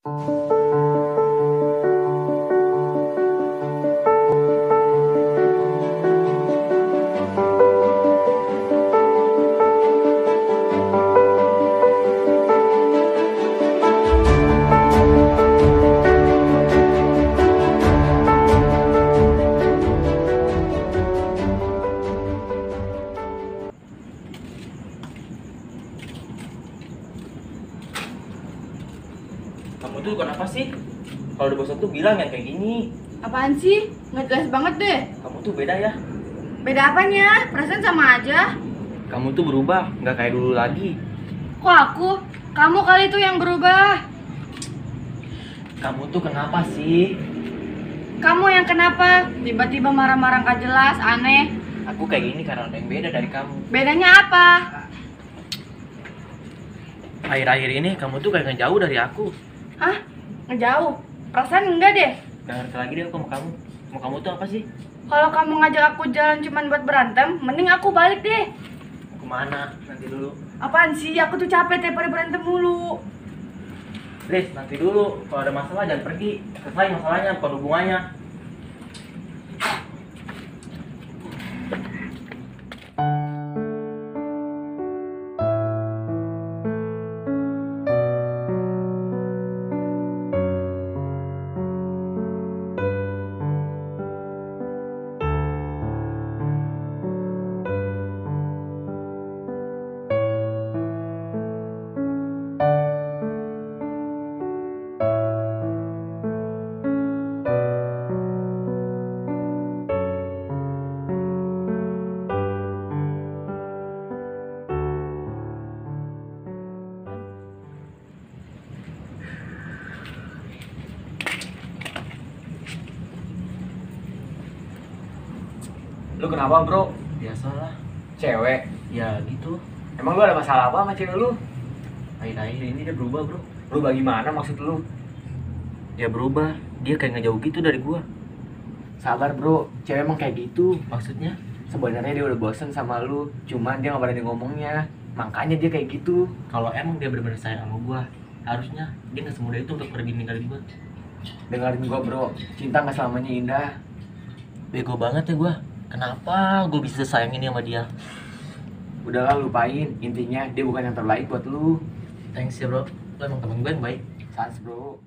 Kamu tuh kenapa sih? Kalau udah bosan tuh bilang yang kayak gini. Apaan sih? Nggak jelas banget deh. Kamu tuh beda ya. Beda apanya? Perasaan sama aja. Kamu tuh berubah, nggak kayak dulu lagi. Kok aku? Kamu kali itu yang berubah. Kamu tuh kenapa sih? Kamu yang kenapa? Tiba-tiba marah-marah nggak jelas, aneh. Aku kayak gini karena ada yang beda dari kamu. Bedanya apa? Akhir-akhir ini kamu tuh kayak ngejauh dari aku. Hah? Ngejauh? Perasaan enggak deh. Gak ngerti lagi deh aku sama kamu. Mau kamu tuh apa sih? Kalau kamu ngajak aku jalan cuman buat berantem, mending aku balik deh. Kemana? Nanti dulu. Apaan sih? Aku tuh capek tiap hari berantem mulu. Please, nanti dulu. Kalau ada masalah jangan pergi. Selesai masalahnya, bukan hubungannya. Lu kenapa bro? Biasalah. Cewek? Ya gitu. Emang lu ada masalah apa sama cewek lu? Akhir-akhir ini dia berubah, bro. Berubah gimana maksud lu? Dia berubah. Dia kayak ngejauh gitu dari gua. Sabar bro, cewek emang kayak gitu. Maksudnya? Sebenarnya dia udah bosen sama lu, cuman dia gak berani ngomongnya. Makanya dia kayak gitu. Kalau emang dia benar-benar sayang sama gua, harusnya dia nggak semudah itu untuk pergi ninggalin gua. Dengerin gua bro, cinta gak selamanya indah. Bego banget ya gua. Kenapa gua bisa sayang ini sama dia? Udahlah lupain, intinya dia bukan yang terbaik buat lu. Thanks ya bro. Lo emang temen gue yang baik. Sans bro.